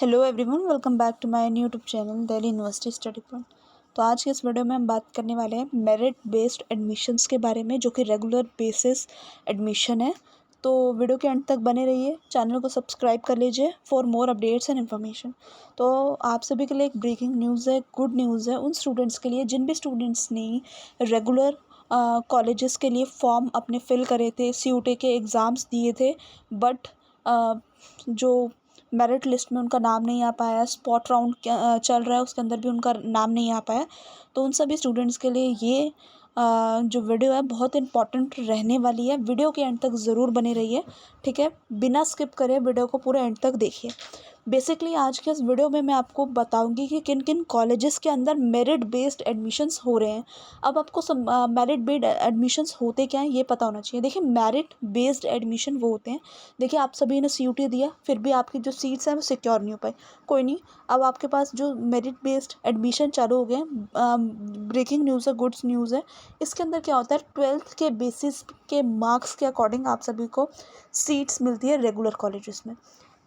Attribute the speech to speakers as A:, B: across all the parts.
A: Hello everyone, welcome back to my YouTube channel Delhi university study point. तो आज के इस वीडियो में हम बात करने वाले हैं मेरिट बेस्ड एडमिशन्स के बारे में, जो कि रेगुलर बेसिस एडमिशन है। तो वीडियो के एंड तक बने रहिए, चैनल को सब्सक्राइब कर लीजिए for more updates and information. तो आप सभी के लिए एक ब्रेकिंग न्यूज़ है, गुड न्यूज़ है उन स्टूडेंट्स के लिए जिन भी स्टूडेंट्स ने रेगुलर कॉलेजेस के लिए फॉर्म अपने फिल करे थे, CUET के एग्ज़ाम्स दिए थे, बट जो मेरिट लिस्ट में उनका नाम नहीं आ पाया, स्पॉट राउंड चल रहा है उसके अंदर भी उनका नाम नहीं आ पाया। तो उन सभी स्टूडेंट्स के लिए ये जो वीडियो है बहुत इंपॉर्टेंट रहने वाली है। वीडियो के एंड तक ज़रूर बने रहिए, ठीक है, बिना स्किप करे वीडियो को पूरा एंड तक देखिए। बेसिकली आज के इस वीडियो में मैं आपको बताऊंगी कि किन किन कॉलेजेस के अंदर मेरिट बेस्ड एडमिशन्स हो रहे हैं। अब आपको मेरिट बेस्ड एडमिशन्स होते क्या हैं ये पता होना चाहिए। देखिए, मेरिट बेस्ड एडमिशन वो होते हैं, देखिए आप सभी ने CUET दिया, फिर भी आपकी जो सीट्स हैं वो सिक्योर नहीं हो पाई। कोई नहीं, अब आपके पास जो मेरिट बेस्ड एडमिशन चालू हो गए हैं, ब्रेकिंग न्यूज़ है, गुड्स न्यूज़ है। इसके अंदर क्या होता है, 12th के बेसिस के मार्क्स के अकॉर्डिंग आप सभी को सीट्स मिलती है रेगुलर कॉलेजेस में।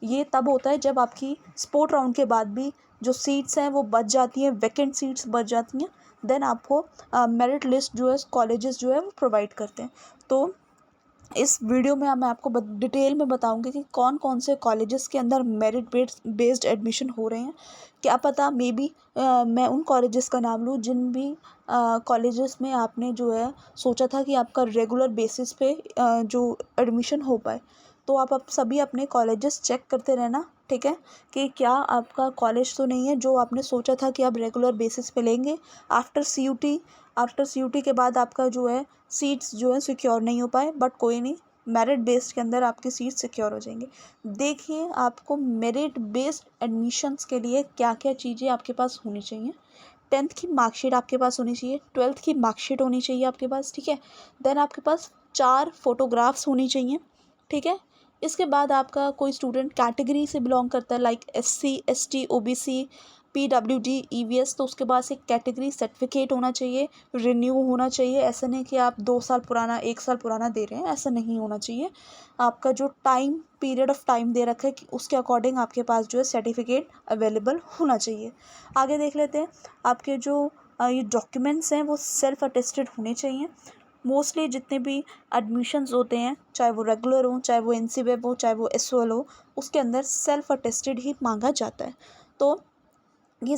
A: ये तब होता है जब आपकी स्पोर्ट राउंड के बाद भी जो सीट्स हैं वो बच जाती हैं, वैकेंट सीट्स बच जाती हैं, देन आपको मेरिट लिस्ट जो है कॉलेजेस जो है वो प्रोवाइड करते हैं। तो इस वीडियो में मैं आपको डिटेल में बताऊंगी कि कौन कौन से कॉलेजेस के अंदर मेरिट बेस्ड एडमिशन हो रहे हैं। क्या पता मे बी मैं उन कॉलेजेस का नाम लूँ जिन भी कॉलेजेस में आपने जो है सोचा था कि आपका रेगुलर बेसिस पे जो एडमिशन हो पाए। तो आप सभी अपने कॉलेजेस चेक करते रहना, ठीक है, कि क्या आपका कॉलेज तो नहीं है जो आपने सोचा था कि आप रेगुलर बेसिस पे लेंगे। आफ्टर CUET के बाद आपका जो है सीट्स जो है सिक्योर नहीं हो पाए, बट कोई नहीं, मेरिट बेस्ड के अंदर आपकी सीट सिक्योर हो जाएंगे। देखिए, आपको मेरिट बेस्ड एडमिशन्स के लिए क्या क्या चीज़ें आपके पास होनी चाहिए। 10th की मार्कशीट आपके पास होनी चाहिए, 12th की मार्कशीट होनी चाहिए आपके पास, ठीक है। देन आपके पास 4 फोटोग्राफ्स होनी चाहिए, ठीक है। इसके बाद आपका कोई स्टूडेंट कैटेगरी से बिलोंग करता है, like SC ST OBC PWD EVS, तो उसके पास एक कैटेगरी सर्टिफिकेट होना चाहिए, रिन्यू होना चाहिए। ऐसा नहीं कि आप 2 साल पुराना 1 साल पुराना दे रहे हैं, ऐसा नहीं होना चाहिए। आपका जो पीरियड ऑफ टाइम दे रखा है कि उसके अकॉर्डिंग आपके पास जो है सर्टिफिकेट अवेलेबल होना चाहिए। आगे देख लेते हैं, आपके जो ये डॉक्यूमेंट्स हैं वो सेल्फ अटेस्टेड होने चाहिए। मोस्टली जितने भी एडमिशन्स होते हैं, चाहे वो रेगुलर हो, चाहे वो NCWeb हो, चाहे वो SOL हो, उसके अंदर सेल्फ अटेस्टेड ही मांगा जाता है। तो ये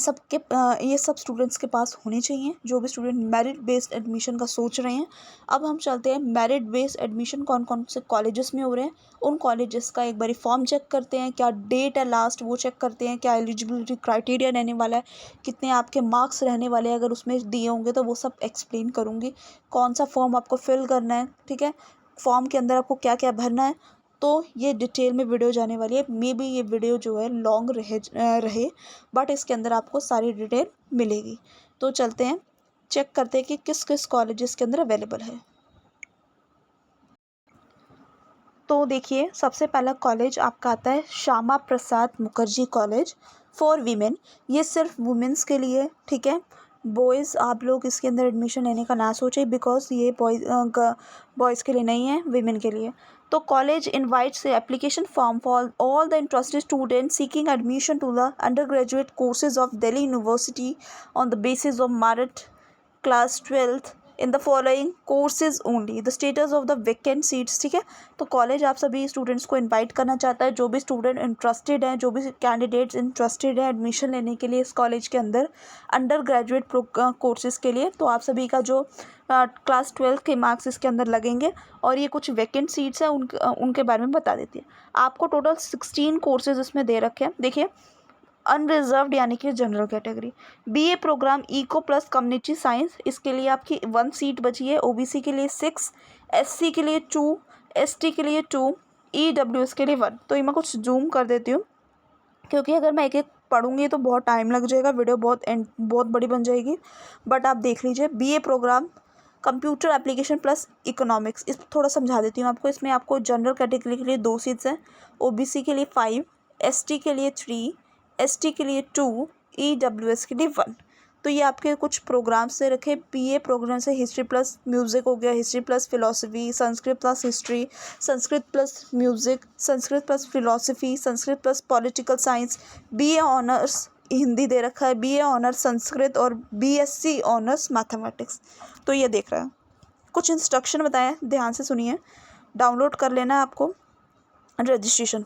A: सब स्टूडेंट्स के पास होने चाहिए, जो भी स्टूडेंट मेरिट बेस्ड एडमिशन का सोच रहे हैं। अब हम चलते हैं मेरिट बेस्ड एडमिशन कौन कौन से कॉलेजेस में हो रहे हैं, उन कॉलेजेस का एक बारी फॉर्म चेक करते हैं, क्या डेट है लास्ट वो चेक करते हैं, क्या एलिजिबिलिटी क्राइटेरिया रहने वाला है, कितने आपके मार्क्स रहने वाले हैं, अगर उसमें दिए होंगे तो वो सब एक्सप्लेन करूँगी। कौन सा फॉर्म आपको फिल करना है, ठीक है, फॉर्म के अंदर आपको क्या क्या भरना है। तो ये डिटेल में वीडियो जाने वाली है, मे बी ये वीडियो जो है लॉन्ग रहे, बट इसके अंदर आपको सारी डिटेल मिलेगी। तो चलते हैं, चेक करते हैं कि किस किस कॉलेजेस के अंदर अवेलेबल है। तो देखिए, सबसे पहला कॉलेज आपका आता है Shyama Prasad Mukherjee college for women. ये सिर्फ वुमेंस के लिए, ठीक है। बॉयज़ आप लोग इसके अंदर एडमिशन लेने का ना सोचें, बिकॉज ये बॉयज़ के लिए नहीं है, वीमेन के लिए। तो college invites application form for all the interested student seeking admission to the undergraduate courses of Delhi university on the basis of merit class 12th in the following courses only the status of the vacant seats, ठीक है। तो college आप सभी students को invite करना चाहता है, जो भी स्टूडेंट इंटरेस्टेड हैं, जो भी कैंडिडेट्स इंटरेस्टेड हैं एडमिशन लेने के लिए इस कॉलेज के अंदर अंडर ग्रेजुएट कोर्सेज के लिए। तो आप सभी का जो क्लास 12 के मार्क्स इसके अंदर लगेंगे, और ये कुछ वैकेंट सीट्स हैं उनके बारे में बता देती है। आपको टोटल 16 कोर्सेज इसमें दे रखे हैं। देखिए, अनरिजर्व्ड यानी कि general category, BA programme eco plus community science, इसके लिए आपकी 1 सीट बची है। OBC के लिए 6, SC के लिए 2, ST के लिए 2, EWS के लिए 1। तो ये मैं कुछ जूम कर देती हूँ, क्योंकि अगर मैं एक एक पढ़ूंगी तो बहुत टाइम लग जाएगा, वीडियो बहुत बड़ी बन जाएगी। बट आप देख लीजिए, BA program computer application plus economics, इस थोड़ा समझा देती हूँ आपको। इसमें आपको जनरल कैटेगरी के लिए 2 सीट्स हैं, OBC के लिए 5, ST के लिए 3, ST के लिए 2, EWS के लिए 1। तो ये आपके कुछ प्रोग्राम्स से रखे। बीए प्रोग्राम से हिस्ट्री प्लस म्यूज़िक हो गया, history plus philosophy, Sanskrit plus history, Sanskrit plus music, Sanskrit plus philosophy, Sanskrit plus political science, BA honours Hindi दे रखा है, बीए ऑनर्स संस्कृत और बीएससी ऑनर्स मैथमेटिक्स। तो ये देख रहा है। कुछ इंस्ट्रक्शन बताएं, ध्यान से सुनिए। डाउनलोड कर लेना है आपको रजिस्ट्रेशन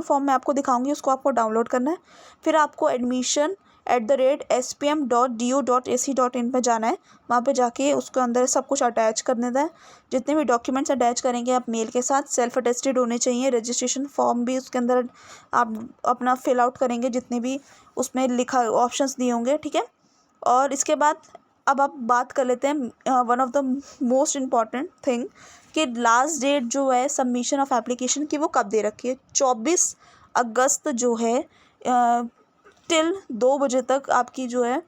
A: फॉर्म मैं आपको दिखाऊंगी, उसको आपको डाउनलोड करना है। फिर आपको admission@spm.do.ac.in पे जाना है। वहाँ पे जाके उसके अंदर सब कुछ अटैच कर देना है। जितने भी डॉक्यूमेंट्स अटैच करेंगे आप मेल के साथ सेल्फ अटेस्टेड होने चाहिए। रजिस्ट्रेशन फॉर्म भी उसके अंदर आप अपना फिल आउट करेंगे, जितने भी उसमें लिखा ऑप्शंस दिए होंगे, ठीक है। और इसके बाद अब आप बात कर लेते हैं one of the most important thing कि लास्ट डेट जो है सबमिशन ऑफ एप्लीकेशन की वो कब दे रखी है। 24 अगस्त जो है टिल 2 बजे तक आपकी जो है,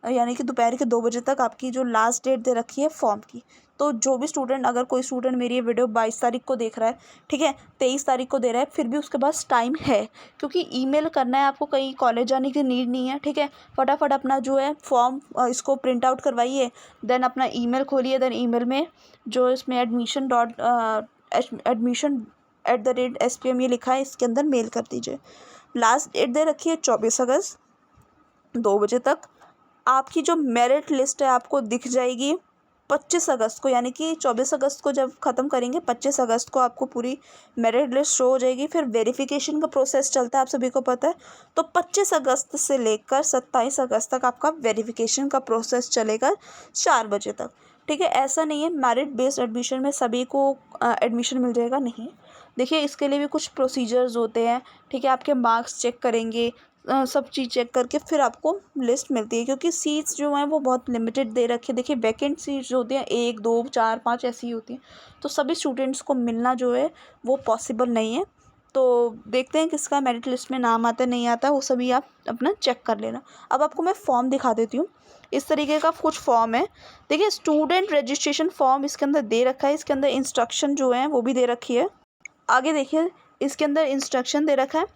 A: यानी कि दोपहर के 2 बजे तक आपकी जो लास्ट डेट दे रखी है फॉर्म की। तो जो भी स्टूडेंट, अगर कोई स्टूडेंट मेरी ये वीडियो 22 तारीख को देख रहा है, ठीक है, 23 तारीख को दे रहा है, फिर भी उसके पास टाइम है, क्योंकि ईमेल करना है आपको, कहीं कॉलेज जाने की नीड नहीं है, ठीक है। फटाफट अपना जो है फॉर्म इसको प्रिंट आउट करवाइए, देन अपना ईमेल खोलिए, देन ईमेल में जो इसमें admission@spm ये लिखा है, इसके अंदर मेल कर दीजिए। लास्ट डेट दे रखी है 24 अगस्त 2 बजे तक। आपकी जो मेरिट लिस्ट है आपको दिख जाएगी 25 अगस्त को, यानी कि 24 अगस्त को जब ख़त्म करेंगे 25 अगस्त को आपको पूरी मेरिट लिस्ट शो हो जाएगी। फिर वेरिफिकेशन का प्रोसेस चलता है, आप सभी को पता है। तो 25 अगस्त से लेकर 27 अगस्त तक आपका वेरिफिकेशन का प्रोसेस चलेगा 4 बजे तक, ठीक है। ऐसा नहीं है मेरिट बेस्ड एडमिशन में सभी को एडमिशन मिल जाएगा, नहीं। देखिए, इसके लिए भी कुछ प्रोसीजर्स होते हैं, ठीक है। आपके मार्क्स चेक करेंगे, सब चीज़ चेक करके फिर आपको लिस्ट मिलती है, क्योंकि सीट्स जो हैं वो बहुत लिमिटेड दे रखी है। देखिए, वैकेंट सीट्स जो होती हैं 1 2 4 5 ऐसी ही होती हैं, तो सभी स्टूडेंट्स को मिलना जो है वो पॉसिबल नहीं है। तो देखते हैं किसका मेरिट लिस्ट में नाम आता है नहीं आता, वो सभी आप अपना चेक कर लेना। अब आपको मैं फॉर्म दिखा देती हूँ। इस तरीके का कुछ फॉर्म है। देखिए, स्टूडेंट रजिस्ट्रेशन फॉर्म इसके अंदर दे रखा है, इसके अंदर इंस्ट्रक्शन जो है वो भी दे रखी है। आगे देखिए, इसके अंदर इंस्ट्रक्शन दे रखा है,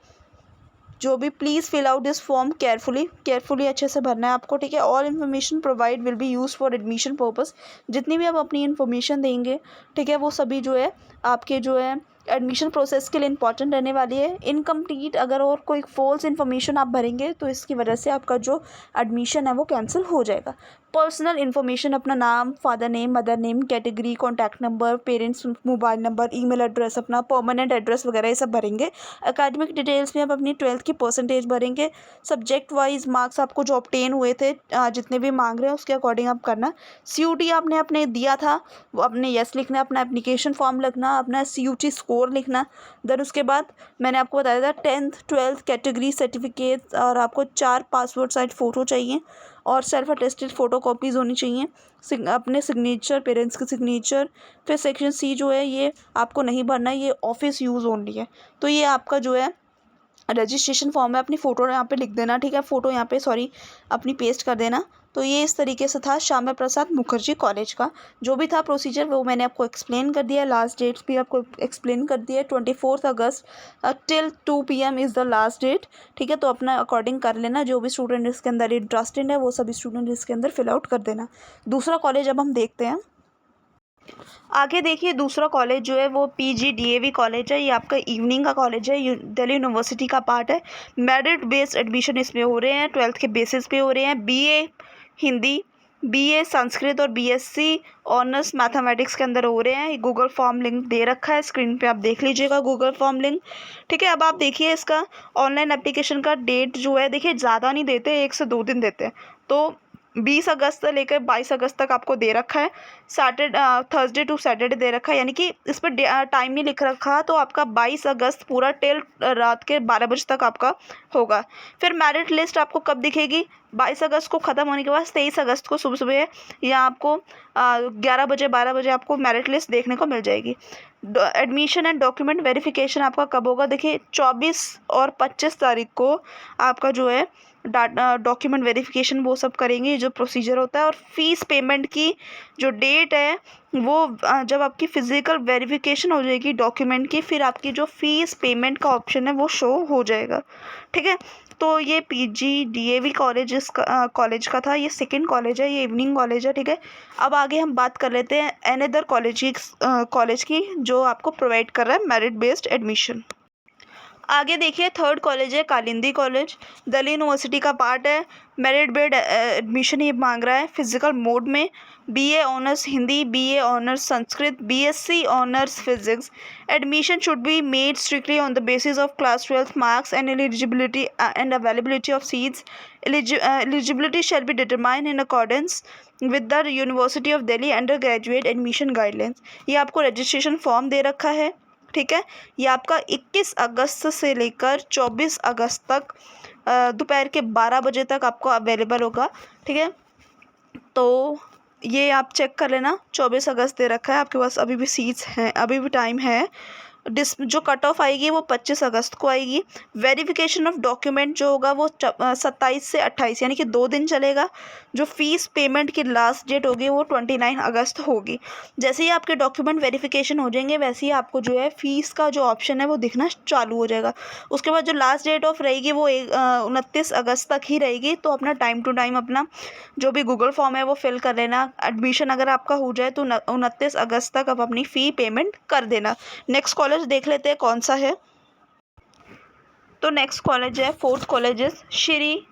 A: जो भी please fill out this form carefully अच्छे से भरना है आपको, ठीक है। All information provide will be use for admission purpose. जितनी भी आप अपनी इन्फॉर्मेशन देंगे, ठीक है, वो सभी जो है आपके जो है एडमिशन प्रोसेस के लिए इंपॉर्टेंट रहने वाली है। इनकम्प्लीट अगर और कोई फॉल्स इन्फॉर्मेशन आप भरेंगे तो इसकी वजह से आपका जो एडमिशन है वो कैंसिल हो जाएगा। पर्सनल इन्फॉर्मेशन, अपना नाम, father name, mother name, category, contact number, parents mobile number, email address, अपना परमानेंट एड्रेस वगैरह ये सब भरेंगे। एकेडमिक डिटेल्स में आप अपनी 12th की परसेंटेज भरेंगे। सब्जेक्ट वाइज मार्क्स आपको जो ऑब्टेन हुए थे, जितने भी मांग रहे हैं उसके अकॉर्डिंग आप करना। CUT आपने अपने दिया था, वो अपने यस लिखना, अपना एप्लीकेशन फॉर्म लिखना, अपना CUT स्कोर लिखना। देन उसके बाद मैंने आपको बताया था 10th 12th कैटेगरी सर्टिफिकेट, और आपको 4 पासपोर्ट साइज फ़ोटो चाहिए और सेल्फ अटेस्टेड फ़ोटो कॉपीज़ होनी चाहिए, अपने सिग्नेचर, पेरेंट्स के सिग्नेचर। फिर सेक्शन C जो है ये आपको नहीं भरना है, ये ऑफिस यूज़ ओनली है। तो ये आपका जो है रजिस्ट्रेशन फॉर्म है, अपनी फ़ोटो यहाँ पे लिख देना, ठीक है, फ़ोटो यहाँ पे अपनी पेस्ट कर देना। तो ये इस तरीके से था श्यामा प्रसाद मुखर्जी कॉलेज का जो भी था प्रोसीजर, वो मैंने आपको एक्सप्लेन कर दिया। लास्ट डेट्स भी आपको एक्सप्लेन कर दिया। 24 अगस्त till 2 PM is the last date, ठीक है। तो अपना अकॉर्डिंग कर लेना, जो भी स्टूडेंट इसके अंदर इंटरेस्टेड है वो सभी स्टूडेंट इसके अंदर फिल आउट कर देना। दूसरा कॉलेज अब हम देखते हैं। आगे देखिए, दूसरा कॉलेज जो है वो PGDAV कॉलेज है। ये आपका इवनिंग का कॉलेज है, दिल्ली यूनिवर्सिटी का पार्ट है। मेरिट बेस्ड एडमिशन इसमें हो रहे हैं, 12th के बेसिस पे हो रहे हैं। BA हिंदी, BA संस्कृत और BSc ऑनर्स मैथमेटिक्स के अंदर हो रहे हैं। गूगल फॉर्म लिंक दे रखा है, स्क्रीन पे आप देख लीजिएगा गूगल फॉर्म लिंक, ठीक है। अब आप देखिए इसका ऑनलाइन एप्लीकेशन का डेट जो है, देखिए ज़्यादा नहीं देते, 1 से 2 दिन देते हैं। तो 20 अगस्त से लेकर 22 अगस्त तक आपको दे रखा है। थर्सडे टू सैटरडे दे रखा है, यानी कि इस पर टाइम नहीं लिख रखा, तो आपका 22 अगस्त पूरा टिल रात के 12 बजे तक आपका होगा। फिर मेरिट लिस्ट आपको कब दिखेगी? 22 अगस्त को ख़त्म होने के बाद 23 अगस्त को सुबह सुबह या आपको 11 बजे 12 बजे आपको मेरिट लिस्ट देखने को मिल जाएगी। एडमिशन एंड डॉक्यूमेंट वेरिफिकेशन आपका कब होगा? देखिए 24 और 25 तारीख को आपका जो है डॉक्यूमेंट वेरिफिकेशन वो सब करेंगे, जो प्रोसीजर होता है। और फीस पेमेंट की जो डेट है वो जब आपकी फ़िज़िकल वेरिफिकेशन हो जाएगी डॉक्यूमेंट की, फिर आपकी जो फ़ीस पेमेंट का ऑप्शन है वो शो हो जाएगा। ठीक है, तो ये PGDAV कॉलेज का था। ये सेकंड कॉलेज है, ये इवनिंग कॉलेज है। ठीक है, अब आगे हम बात कर लेते हैं अनदर कॉलेज की जो आपको प्रोवाइड कर रहा है मेरिट बेस्ड एडमिशन। आगे देखिए, थर्ड कॉलेज है कालिंदी कॉलेज, दिल्ली यूनिवर्सिटी का पार्ट है। मेरिट बेस्ड एडमिशन ये मांग रहा है फिजिकल मोड में। BA honours Hindi, BA honours Sanskrit, BSc honours physics. Admission should be made strictly on the basis of class 12th marks and eligibility and availability of seats. Eligibility shall be determined in accordance with the university of Delhi under graduate admission guidelines. ये आपको registration form दे रखा है। ठीक है, ये आपका 21 अगस्त से लेकर 24 अगस्त तक दोपहर के 12 बजे तक आपको अवेलेबल होगा। ठीक है, तो ये आप चेक कर लेना। 24 अगस्त दे रखा है आपके पास, अभी भी सीट्स हैं, अभी भी टाइम है। जो कट ऑफ आएगी वो 25 अगस्त को आएगी। वेरिफिकेशन ऑफ डॉक्यूमेंट जो होगा वो 27 से 28 यानी कि 2 दिन चलेगा। जो फ़ीस पेमेंट की लास्ट डेट होगी वो 29 अगस्त होगी। जैसे ही आपके डॉक्यूमेंट वेरिफिकेशन हो जाएंगे वैसे ही आपको जो है फ़ीस का जो ऑप्शन है वो दिखना चालू हो जाएगा। उसके बाद जो लास्ट डेट ऑफ रहेगी वो 29 अगस्त तक ही रहेगी। तो अपना टाइम टू टाइम अपना जो भी गूगल फॉर्म है वो फिल कर लेना। एडमिशन अगर आपका हो जाए तो 29 अगस्त तक आप अपनी फ़ी पेमेंट कर देना। नेक्स्ट कॉलेज देख लेते हैं कौन सा है। तो नेक्स्ट कॉलेज है, फोर्थ कॉलेज है श्री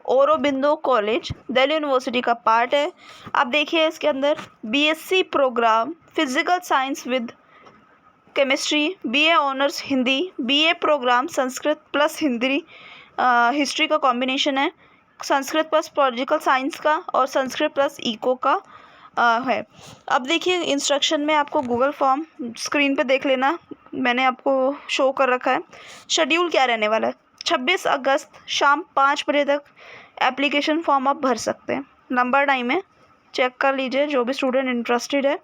A: औरोबिंदो कॉलेज, दिल्ली यूनिवर्सिटी का पार्ट है। आप देखिए इसके अंदर BSc programme physical science with chemistry, BA honours Hindi, BA programme Sanskrit plus Hindi history का कॉम्बिनेशन है, संस्कृत प्लस पॉलिटिकल साइंस का और संस्कृत प्लस इको का है। अब देखिए इंस्ट्रक्शन में आपको गूगल फॉर्म स्क्रीन पे देख लेना, मैंने आपको शो कर रखा है। शेड्यूल क्या रहने वाला है, 26 अगस्त शाम 5 बजे तक एप्लीकेशन फॉर्म आप भर सकते हैं। लंबा टाइम है, चेक कर लीजिए जो भी स्टूडेंट इंटरेस्टेड है।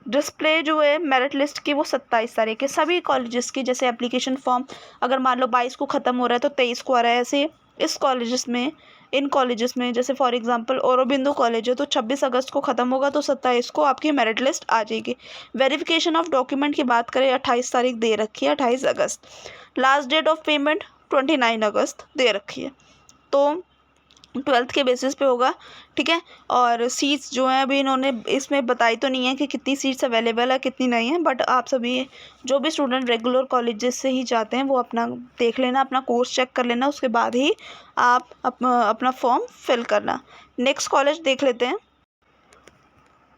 A: डिस्प्ले जो है मेरिट लिस्ट की वो 27 तारीख है सभी कॉलेजेस की। जैसे एप्लीकेशन फॉर्म अगर मान लो 22 को ख़त्म हो रहा है तो 23 को आ रहा है। ऐसे इन कॉलेजेस में जैसे फॉर एग्जांपल औरोबिंदो कॉलेज है तो 26 अगस्त को ख़त्म होगा तो 27 को आपकी मेरिट लिस्ट आ जाएगी। वेरिफिकेशन ऑफ डॉक्यूमेंट की बात करें 28 तारीख दे रखी है, 28 अगस्त। लास्ट डेट ऑफ पेमेंट 29 अगस्त दे रखी है। तो 12th के बेसिस पे होगा। ठीक है, और सीट्स जो हैं अभी इन्होंने इसमें बताई तो नहीं है कि कितनी सीट्स अवेलेबल है कितनी नहीं है, बट आप सभी जो भी स्टूडेंट रेगुलर कॉलेजेस से ही जाते हैं वो अपना देख लेना, अपना कोर्स चेक कर लेना, उसके बाद ही आप अपना फॉर्म फिल करना। नेक्स्ट कॉलेज देख लेते हैं।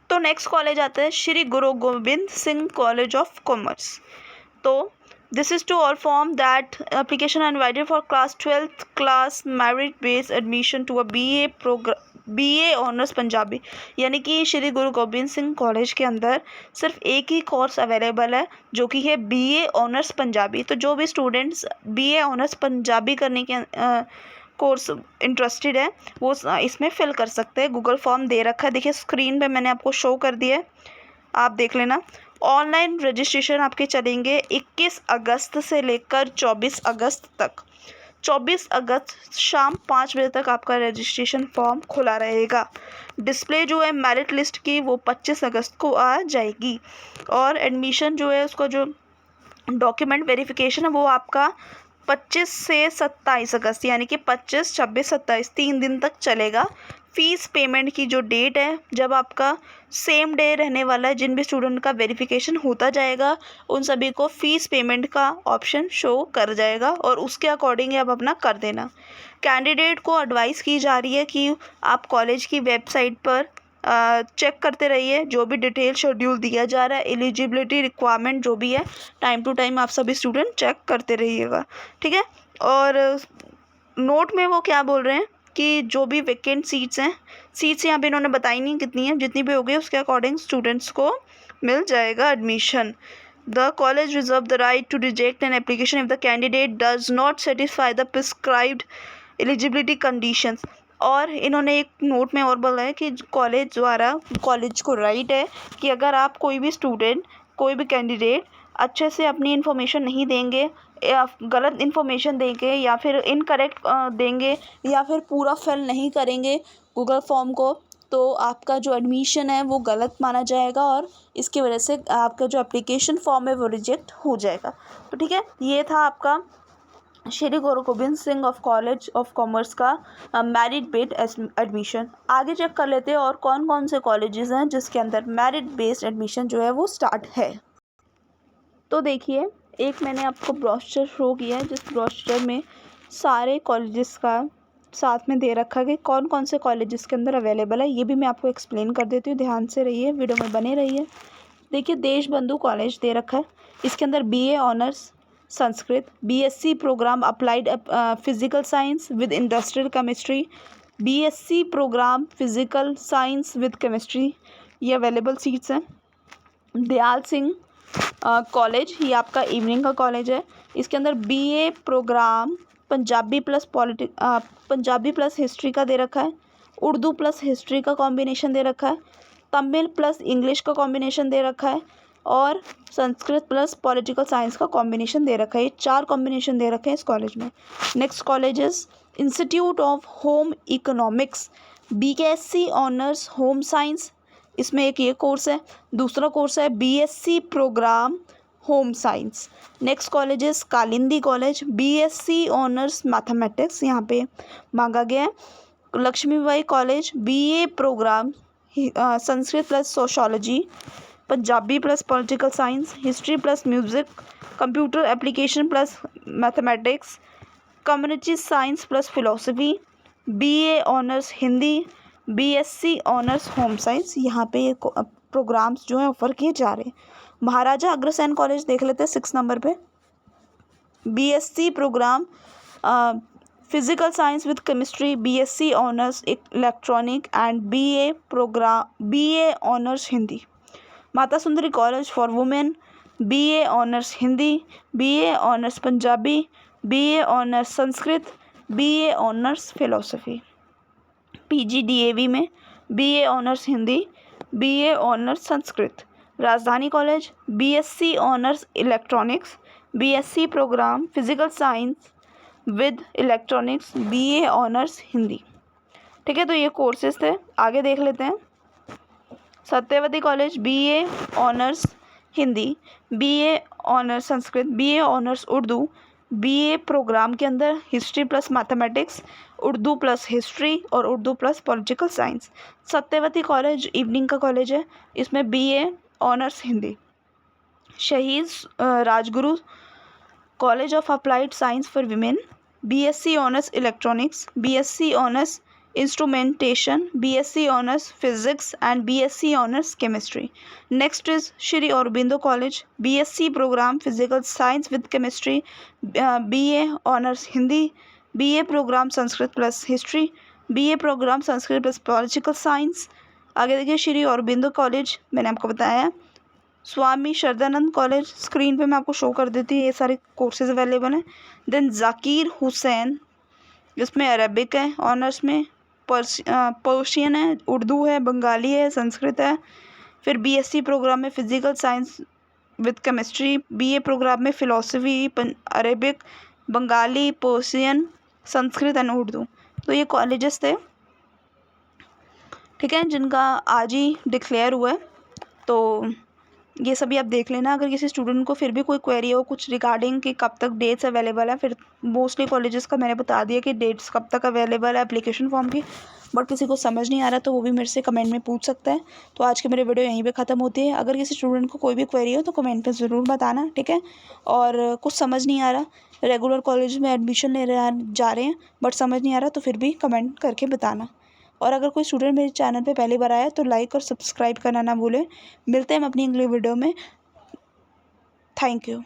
A: तो नेक्स्ट कॉलेज आता है Shri Guru Gobind Singh college of commerce. तो this is to all form that application are invited for class 12th class merit based admission to a BA honours Punjabi. यानी कि श्री गुरु गोबिंद सिंह कॉलेज के अंदर सिर्फ एक ही कोर्स अवेलेबल है जो कि है BA ऑनर्स पंजाबी। तो जो भी स्टूडेंट्स BA ऑनर्स पंजाबी करने के कोर्स इंटरेस्टेड है वो इसमें फिल कर सकते हैं। गूगल फॉर्म दे रखा है, देखिए स्क्रीन पे मैंने आपको शो कर दिया है, आप देख लेना। ऑनलाइन रजिस्ट्रेशन आपके चलेंगे 21 अगस्त से लेकर 24 अगस्त तक। 24 अगस्त शाम 5 बजे तक आपका रजिस्ट्रेशन फॉर्म खुला रहेगा। डिस्प्ले जो है मेरिट लिस्ट की वो 25 अगस्त को आ जाएगी। और एडमिशन जो है उसका जो डॉक्यूमेंट वेरिफिकेशन है वो आपका 25 से 27 अगस्त यानी कि 25, 26, 27 3 दिन तक चलेगा। फ़ीस पेमेंट की जो डेट है जब आपका सेम डे रहने वाला है, जिन भी स्टूडेंट का वेरिफिकेशन होता जाएगा उन सभी को फ़ीस पेमेंट का ऑप्शन शो कर जाएगा और उसके अकॉर्डिंग आप अपना कर देना। कैंडिडेट को एडवाइस की जा रही है कि आप कॉलेज की वेबसाइट पर चेक करते रहिए, जो भी डिटेल शेड्यूल दिया जा रहा है, एलिजिबिलिटी रिक्वायरमेंट जो भी है, टाइम टू टाइम आप सभी स्टूडेंट चेक करते रहिएगा। ठीक है, और नोट में वो क्या बोल रहे हैं कि जो भी वैकेंट सीट्स यहाँ पे इन्होंने बताई नहीं कितनी है, जितनी भी होगी उसके अकॉर्डिंग स्टूडेंट्स को मिल जाएगा admission. The college reserve the right to reject an application if the candidate does not satisfy the prescribed eligibility conditions। और इन्होंने एक नोट में और बोला है कि कॉलेज को राइट है कि अगर आप कोई भी स्टूडेंट कोई भी कैंडिडेट अच्छे से अपनी इन्फॉर्मेशन नहीं देंगे, गलत इन्फॉर्मेशन देंगे या फिर इनकरेक्ट देंगे या फिर पूरा फिल नहीं करेंगे गूगल फॉर्म को, तो आपका जो एडमिशन है वो गलत माना जाएगा और इसकी वजह से आपका जो एप्लीकेशन फॉर्म है वो रिजेक्ट हो जाएगा। तो ठीक है, ये था आपका Shri Guru Gobind Singh of college of commerce का मेरिट बेस्ड एडमिशन। आगे चेक कर लेते हैं और कौन कौन से कॉलेजेस हैं जिसके अंदर मेरिट बेस्ड एडमिशन जो है वो स्टार्ट है। तो देखिए, एक मैंने आपको ब्रोशर शो किया है जिस ब्रोशर में सारे कॉलेजेस का साथ में दे रखा है कि कौन कौन से कॉलेजेस के अंदर अवेलेबल है। ये भी मैं आपको एक्सप्लेन कर देती हूँ, ध्यान से रहिए, वीडियो में बने रहिए। देखिए, देशबंधु कॉलेज दे रखा है, इसके अंदर BA honours Sanskrit, BSc programme applied physical science with industrial chemistry, BSc programme physical science with chemistry, ये अवेलेबल सीट्स हैं। दयाल सिंह कॉलेज, ये आपका इवनिंग का कॉलेज है, इसके अंदर BA programme Punjabi plus history का दे रखा है, उर्दू प्लस हिस्ट्री का कॉम्बिनेशन दे रखा है, तमिल प्लस इंग्लिश का कॉम्बिनेशन दे रखा है और संस्कृत प्लस पॉलिटिकल साइंस का कॉम्बिनेशन दे रखा है। ये 4 कॉम्बिनेशन दे रखे हैं इस कॉलेज में। Next college is institute of home economics, BSc honours home science, इसमें एक ये कोर्स है। दूसरा कोर्स है BSc programme home science. Next college is Kalindi college, BSc honours mathematics, यहाँ पे मांगा गया है। Lakshmibai college, BA programme Sanskrit plus sociology, Punjabi plus political science, history plus music, computer application plus mathematics, community science plus philosophy, BA honours Hindi, BSc honours home science. यहाँ पे ये programmes जो हैं ऑफ़र किए जा रहे हैं। महाराजा अग्रसेन कॉलेज देख लेते हैं 6 नंबर पे, BSc programme physical science with chemistry, BSc honours electronic and BA honours Hindi. Mata Sundari college for women, BA honours Hindi, BA honours Punjabi, BA honours Sanskrit, BA honours philosophy. PGDAV में BA honours Hindi, BA honours Sanskrit. Rajdhani college, BSc honours electronics, BSc programme physical science with electronics, BA honours Hindi. ठीक है, तो ये courses थे। आगे देख लेते हैं। Satyawati college, BA honours Hindi, BA honours Sanskrit, BA honours Urdu, BA program के अंदर history plus mathematics, Urdu plus history और Urdu plus political science. Satyawati college evening का कॉलेज है, इसमें BA honours Hindi. Shaheed Rajguru college of applied science for women, BSc honours electronics, BSc honours instrumentation, BSc honours physics and BSc honours chemistry. Next is Shri Aurobindo college, BSc programme physical science with chemistry, BA honours Hindi, BA programme Sanskrit plus history, BA programme Sanskrit plus political science. आगे देखिए, Shri Aurobindo college मैंने आपको बताया। स्वामी शरदानंद college screen पे मैं आपको show कर देती हूँ, ये सारे कोर्सेज अवेलेबल हैं। देन जाकिर हुसैन, इसमें अरबिक है ऑनर्स में, पर्शियन है, उर्दू है, बंगाली है, संस्कृत है। फिर BSc प्रोग्राम में physical science with chemistry, BA program में philosophy, Arabic, Bengali, Persian, Sanskrit and Urdu. तो ये कॉलेजेस थे, ठीक है, जिनका आज ही डिक्लेयर हुआ है। तो ये सभी आप देख लेना। अगर किसी स्टूडेंट को फिर भी कोई क्वेरी हो कुछ रिगार्डिंग कि कब तक डेट्स अवेलेबल है, फिर मोस्टली कॉलेजेस का मैंने बता दिया कि डेट्स कब तक अवेलेबल है एप्लीकेशन फॉर्म की, बट किसी को समझ नहीं आ रहा तो वो भी मेरे से कमेंट में पूछ सकता है। तो आज की मेरी वीडियो यहीं पे ख़त्म होती है। अगर किसी स्टूडेंट को कोई भी क्वेरी हो तो कमेंट पे ज़रूर बताना, ठीक है। और कुछ समझ नहीं आ रहा, रेगुलर कॉलेज में एडमिशन जा रहे हैं बट समझ नहीं आ रहा, तो फिर भी कमेंट करके बताना। और अगर कोई स्टूडेंट मेरे चैनल पे पहली बार आया है तो लाइक और सब्सक्राइब करना ना भूलें। मिलते हैं हम अपनी अगली वीडियो में। Thank you.